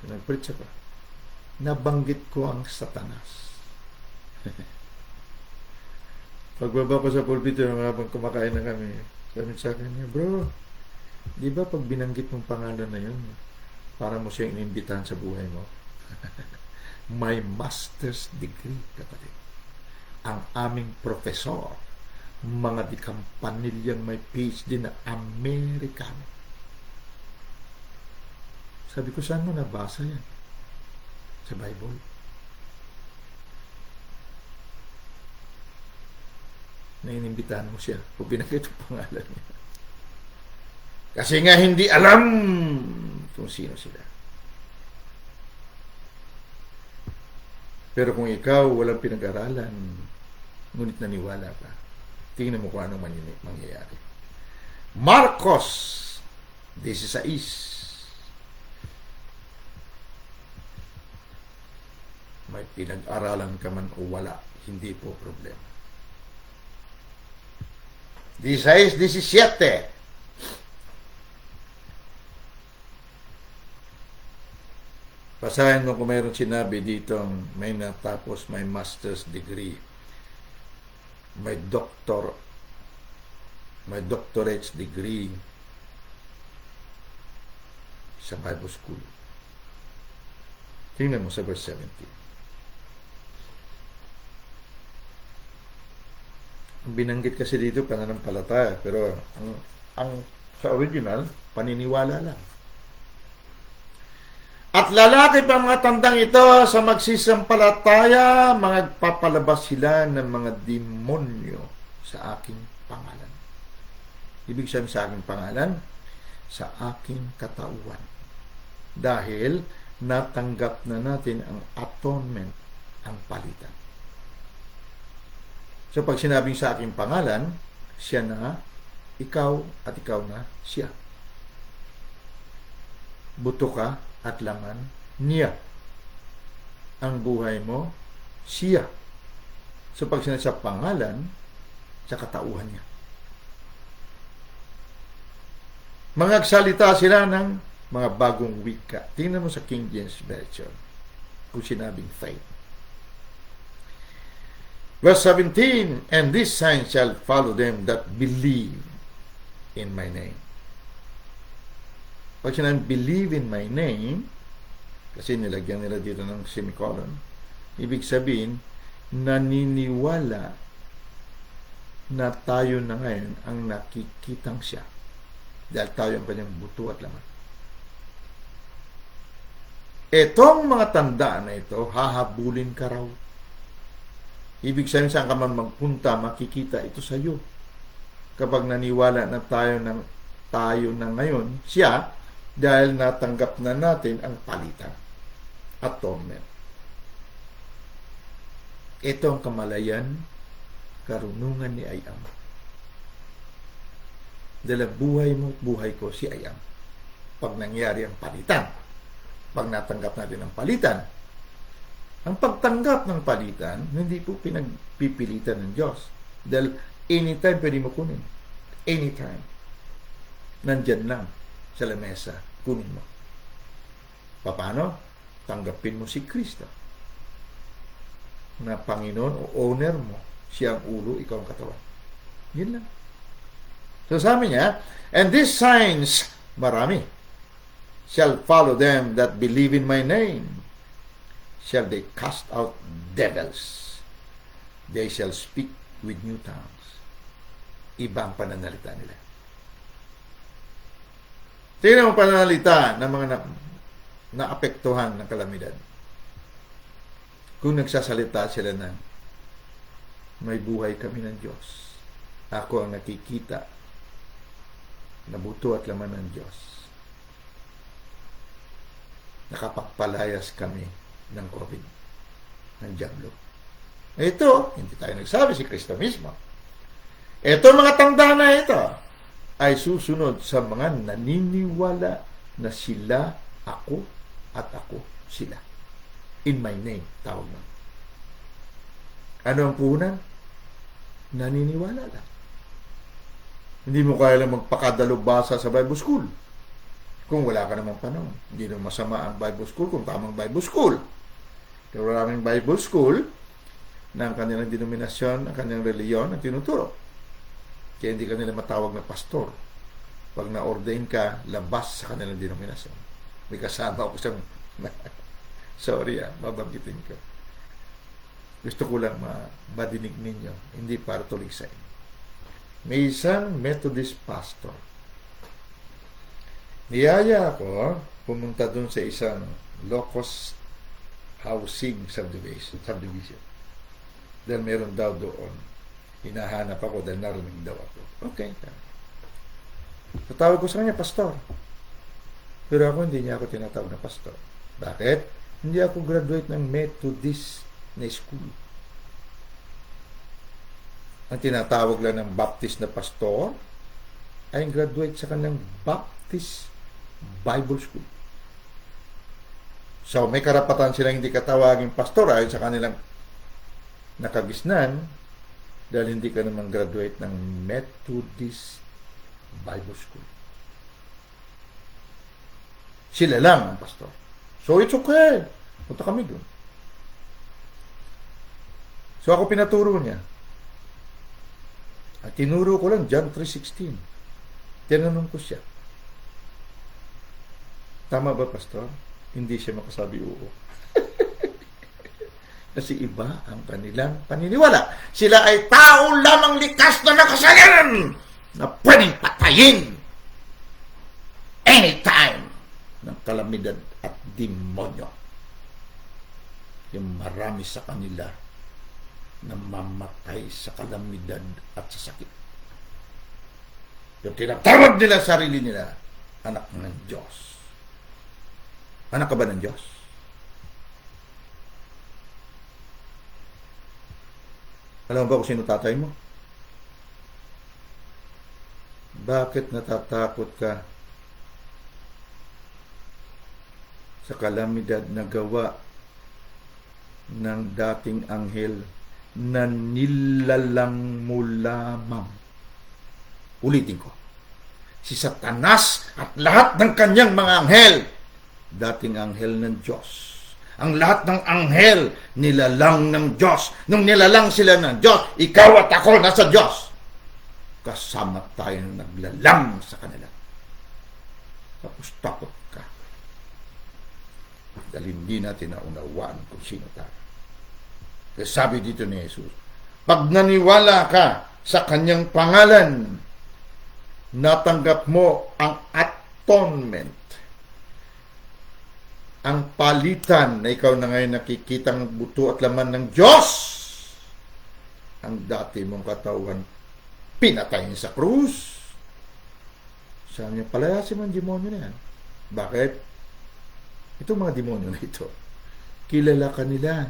Nag-preach ako. Nabanggit ko ang Satanas. Pagbaba ko sa pulpito, habang kumakain na kami, sabi sa akin niya, bro, di ba pag binanggit mong pangalan na yun, para mo siyang inimbitahan sa buhay mo? May master's degree, kapatid. Ang aming professor, mga dikampanilyang may PhD na Amerikano. Sabi ko, saan mo nabasa yan? Sa Bible. Na inimbitahan mo siya kung binanggit ang pangalan niya. Kasi nga hindi alam kung sino sila. Pero kung ikaw walang pinag-aralan, ngunit naniwala ka, tingnan mo kung anong mangyayari. Marcos 16. May pinag-aralan ka man o wala, hindi po problema. 16-17. Basahin mo kung mayroon sinabi dito, may natapos, may master's degree, may doctorate degree sa Bible School. Tingnan mo sa verse 17. Ang binanggit kasi dito pananampalataya, pero ang sa original paniniwala lang. At lalaki pa mga tandang ito sa magsisampalataya, magpapalabas sila ng mga demonyo sa aking pangalan. Ibig sabihin sa aking pangalan, sa aking katauhan. Dahil natanggap na natin ang atonement, ang palitan. So pag sinabing sa aking pangalan, siya na, ikaw at ikaw na siya. Buto ka at laman niya. Ang buhay mo, siya. So pag sinasa pangalan, sa katauhan niya. Mangagsalita sila ng mga bagong wika. Tingnan mo sa King James Version kung sinabing faith. Verse 17, and this sign shall follow them that believe in my name. Pag sinabing believe in my name, kasi nilagyan nila dito ng semicolon, ibig sabihin, naniniwala na tayo na ngayon ang nakikitang siya. Dahil tayo ang kanyang buto at laman. Etong mga tandaan na ito, hahabulin ka raw. Ibig sabihin, saan ka man magpunta, makikita ito sa iyo. Kapag naniwala na tayo na ngayon, siya, dahil natanggap na natin ang palitan. Atonement. Ito ang kamalayan, karunungan ni Ayam. Dahil buhay mo, buhay ko si Ayam. Pag nangyari ang palitan, pag natanggap natin ang palitan, ang pagtanggap ng palitan, hindi po pinagpipilitan ng Diyos. Dahil anytime pwede mo kunin. Anytime. Nandyan lang sa lamesa, kunin mo. Paano? Tanggapin mo si Kristo na Panginoon o owner mo. Siya ang ulo, ikaw ang katawan. Yun lang. So sabi niya, and these signs, marami, shall follow them that believe in my name. Shall they cast out devils. They shall speak with new tongues. Ibang pananalita nila. Tingnan mo pananalita ng mga naapektuhan ng kalamidad. Kung nagsasalita sila ng may buhay kami ng Diyos. Ako ang nakikita na buto at laman ng Diyos. Nakapagpalayas kami ng COVID, ng Diablo. Ito, hindi tayo nagsabi, si Kristo mismo. Ito mga tanda na ito ay susunod sa mga naniniwala na sila, ako, at ako sila. In my name, tawag mo. Ano ang puhunan? Naniniwala lang. Hindi mo kaya lang magpakadalubhasa sa Bible School kung wala ka namang panahon. Hindi naman masama ang Bible School kung tamang Bible School. Pero maraming Bible School na ang kanilang denominasyon, ang kanilang reliyon, ang tinuturo. Kaya hindi kanila matawag na pastor. Pag na-ordain ka, labas sa kanilang denominasyon. May kasama ako siyang sorry babanggitin ko. Gusto ko lang madinig ninyo, hindi para tuligsain. May isang Methodist pastor. Niyaya ako pumunta dun sa isang locust housing subdivision. Dahil meron daw doon. Hinahanap ako dahil narinig daw ako. Okay. Tatawag ko sa kanya, pastor. Pero ako, hindi niya ako tinatawag na pastor. Bakit? Hindi ako graduate ng Methodist na school. Ang tinatawag lang ng Baptist na pastor ay graduate sa kanilang Baptist Bible School. So, may karapatan silang hindi katawagin pastor ayon sa kanilang nakagisnan dahil hindi ka naman graduate ng Methodist Bible School. Sila lang ang pastor. So, it's okay. Punta kami doon. So, ako pinaturo niya. At tinuro ko lang John 3:16. Tinanong ko siya. Tama ba, pastor? Hindi siya makasabi oo. Kasi iba ang kanilang paniniwala. Sila ay tao lamang likas na nakasalanan na pwedeng patayin anytime ng kalamidad at demonyo. Yung marami sa kanila na mamatay sa kalamidad at sa sakit. Yung tinatawag nila sarili nila, anak ng Diyos. Anak ka ba ng Diyos? Alam mo ba kung sino tatay mo? Bakit natatakot ka sa kalamidad na gawa ng dating anghel na nilalang mo lamang? Ulitin ko. si Satanas at lahat ng kanyang mga anghel. Dating anghel ng Diyos. Ang lahat ng anghel, nilalang ng Diyos. Nung nilalang sila ng Diyos, ikaw at ako nasa Diyos. Kasama tayo na naglalang sa kanila. Tapos takot ka. Dahil hindi natin naunawaan kung sino tayo. Kasi sabi dito ni Jesus, pag naniwala ka sa kanyang pangalan, natanggap mo ang atonement, ang palitan na ikaw na ngayon nakikitang buto at laman ng Diyos. Ang dati mong katawan, pinatayin sa krus. Sabi niya, palayasin mo ang demonyo na yan. Bakit? Itong mga demonyo na ito, kilala ka nila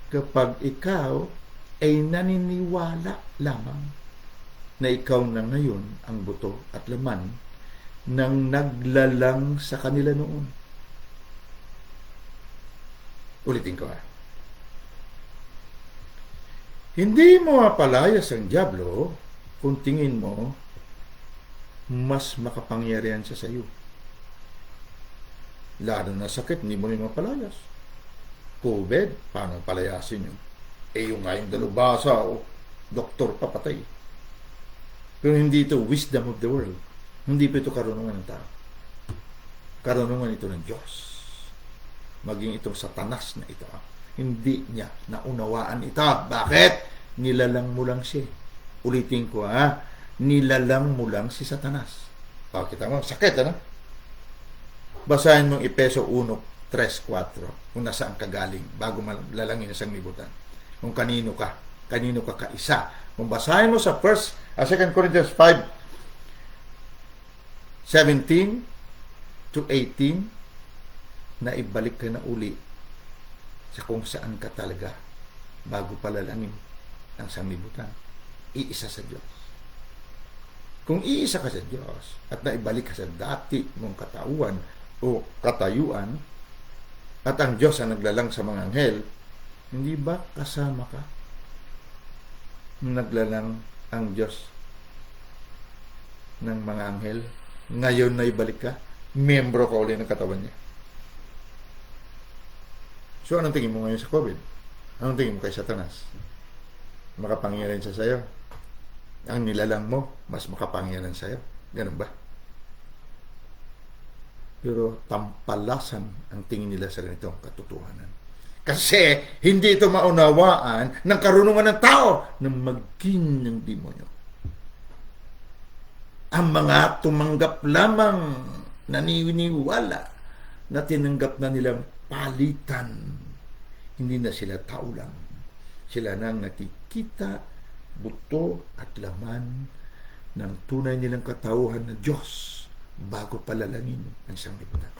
kapag ikaw ay naniniwala lamang na ikaw na ngayon ang buto at laman ng naglalang sa kanila noon. Ulitin ko. Hindi mo mapalayas ang dyablo kung tingin mo mas makapangyarihan siya sa iyo. Lalo na sakit, hindi mo rin mapalayas. COVID, paano palayasin yun? Yung ngayong dalubhasa o doktor papatay. Pero hindi ito wisdom of the world. Hindi pa ito karunungan ng tao. Karunungan ito ng Diyos. Maging itong Satanas na ito. Hindi niya naunawaan ito. Bakit? Nilalang mo lang siya. Ulitin ko nilalang mo lang si Satanas. Pakita mo, sakit Basahin mong Efeso 1, 3, 4 kung nasaan ka galing bago malalangin sa sanglibutan. Kung kanino ka kaisa. Kung basahin mo sa 2 Corinthians 5, 17 to 18, na ibalik ka na uli sa kung saan ka talaga bago palalangin ang sanglibutan. Iisa sa Diyos. Kung iisa ka sa Diyos at naibalik ka sa dati mong katauhan o katayuan at ang Diyos ang naglalang sa mga anghel, hindi ba kasama ka naglalang ang Diyos ng mga anghel? Ngayon na ibalik ka, miyembro ka uli ng katawan niya. So, anong tingin mo ngayon sa COVID? Anong tingin mo kay Satanas? Makapangyarihan siya sa'yo. Ang nilalang mo, mas makapangyarihan sa'yo. Ganun ba? Pero tampalasan ang tingin nila sa ganitong katotohanan. Kasi hindi ito maunawaan ng karunungan ng tao na maging ng demonyo. Ang mga tumanggap lamang naniniwala na tinanggap na nilang palitan. Hindi na sila tao lang. Sila nang nakikita, buto at laman ng tunay nilang katauhan na Diyos bago palalangin ang sanglibutan.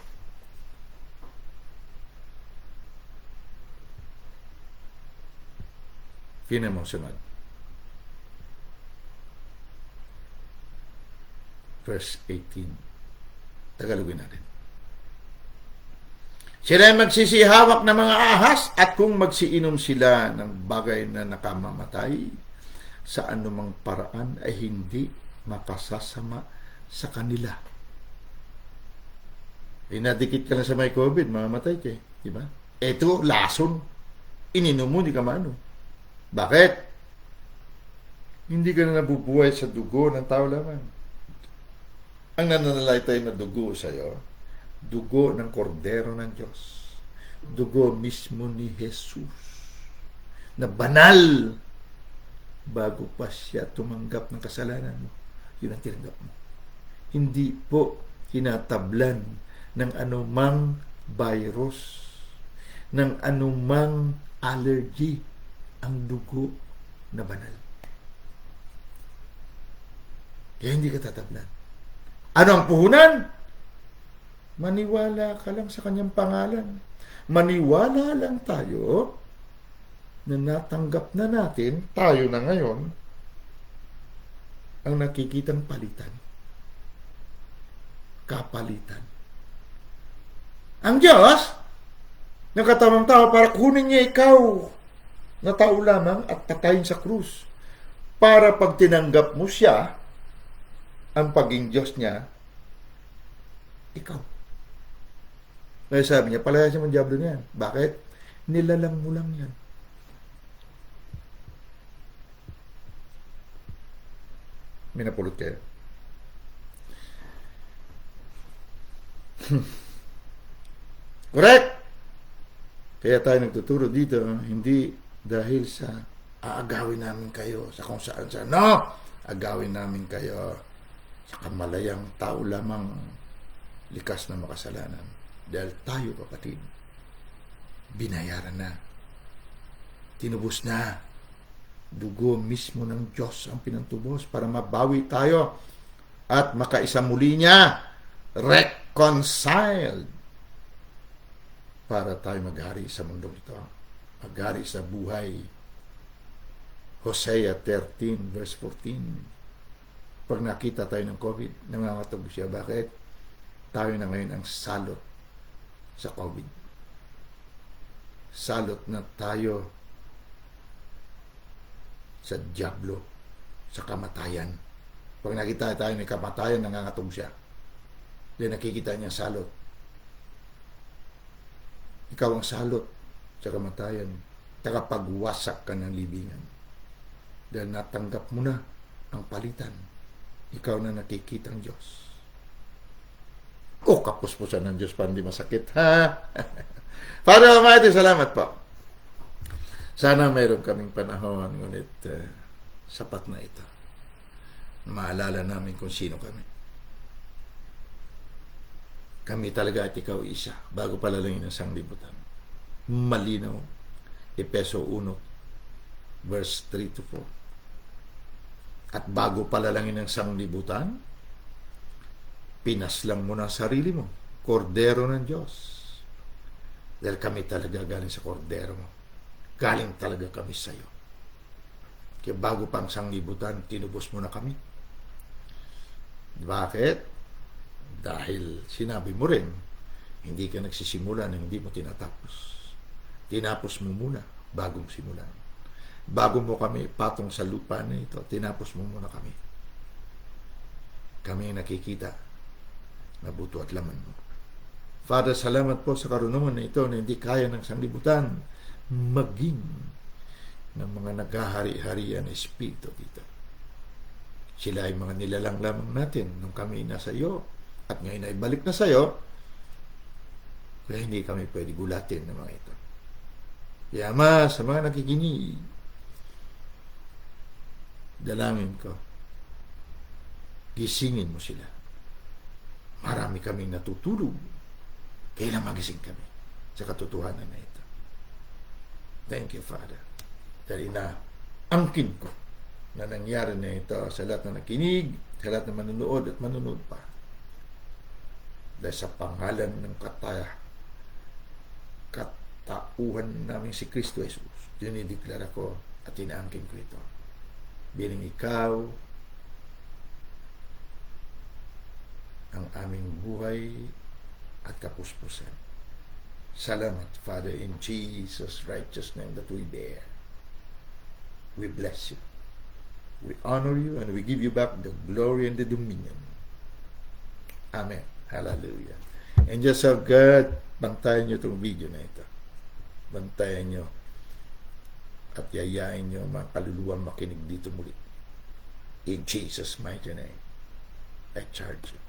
Kina mong sunod. Verse 18. Tagalogin natin. Sila ay magsisihawak ng mga ahas at kung magsiinom sila ng bagay na nakamamatay sa anumang paraan ay hindi makasasama sa kanila. Nadikit ka na sa may COVID, mamamatay ka. Diba? Ito, lason. Ininom mo, di ka maano. Bakit? Hindi ka na nabubuhay sa dugo ng tao lamang. Ang nananalaytay na dugo sa'yo, dugo ng kordero ng Diyos. Dugo mismo ni Jesus. Na banal bago pa siya tumanggap ng kasalanan mo. Yun ang tinanggap mo. Hindi po kinatablan ng anumang virus, ng anumang allergy ang dugo na banal. Kaya hindi ka tatablan. Ano ang puhunan? Maniwala ka lang sa kanyang pangalan. Maniwala lang tayo na natanggap na natin, tayo na ngayon, ang nakikitang palitan. Kapalitan. Ang Diyos, nakatamang tao para kunin niya ikaw na tao lamang at patayin sa krus. Para pag tinanggap mo siya, ang pagiging Diyos niya, ikaw. Kaya sabi niya, palayasin mo ang diablo niyan. Bakit? Nilalang mo lang yan. May napulot kayo. Correct! Kaya tayo nagtuturo dito, hindi dahil sa aagawin namin kayo sa kung saan saan. No! Agawin namin kayo sa kamalayang tao lamang likas na makasalanan. Dahil tayo, kapatid, binayaran na. Tinubos na. Dugo mismo ng Diyos ang pinantubos para mabawi tayo at makaisa muli niya. Reconciled. Para tayo maghari sa mundong ito. Maghari sa buhay. Hosea 13 verse 14. Pag nakita tayo ng COVID, nangangatog siya. Bakit? Tayo na ngayon ang salot sa COVID. Salot na tayo sa diablo, sa kamatayan. Pag nakita tayo ng kamatayan, nangangatog siya. Then nakikita niya salot. Ikaw ang salot sa kamatayan. Tagapagwasak ka ng libingan. Dahil natanggap mo na ang palitan. Ikaw na nakikita ang Diyos. O, kapuspusan ng Diyos para hindi masakit, ha? Father Almighty, salamat po. Sana mayroon kaming panahon, ngunit sapat na ito. Maalala namin kung sino kami. Kami talaga at ikaw isa, bago palalangin ang sanglibutan. Malinaw, Efeso 1, verse 3 to 4. At bago palalangin ang sanglibutan, pinaslang mo na sarili mo, kordero ng Diyos. Dahil kami talaga galing sa kordero mo. Galing talaga kami sa iyo. Kaya bago pang sanglibutan, tinubos mo na kami. Bakit? Dahil sinabi mo rin, hindi ka nagsisimula na hindi mo tinatapos. Tinapos mo muna bagong simulan. Bago mo kami patong sa lupa na ito, tinapos mo muna kami. Kami nakikita na buto at laman mo. Father, salamat po sa karunungan na ito na hindi kaya ng sanglibutan maging ng mga naghahari-harian na espiritu dito. Sila ay mga nilalang lamang natin nung kami nasa iyo at ngayon ay balik na sa iyo, kaya hindi kami pwede gulatin ng mga ito. Kaya Ama, sa mga nakikinig, dalangin ko, gisingin mo sila. Marami kaming natutulog, kailan magising kami sa katotohanan na ito. Thank you, Father. Dahil angkin ko na nangyari na ito sa lahat na nakinig, sa lahat na manunood at manunood pa. Dahil sa pangalan ng katauhan namin si Kristo Jesus, dinideklara ko at inaangkin ko ito. Bilang ikaw ang aming buhay at kapuspusan. Salamat, Father, in Jesus' righteous name that we bear. We bless you. We honor you and we give you back the glory and the dominion. Amen. Hallelujah. And just so God, bantayan nyo itong video na ito. Bantayan nyo at yayain nyo mga kaluluwang makinig dito muli. In Jesus' mighty name, I charge you.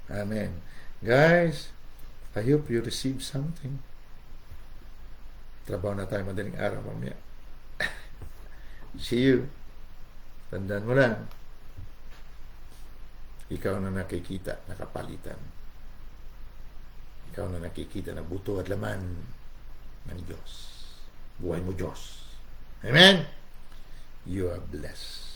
Amen. Guys, I hope you receive something. Trabaho na tayo madaling araw mamaya. See you. Tandaan mo lang, ikaw na nakikita, nakapalitan. Ikaw na nakikita na buto at laman ng Diyos. Buhay mo, Diyos. Amen? You are blessed.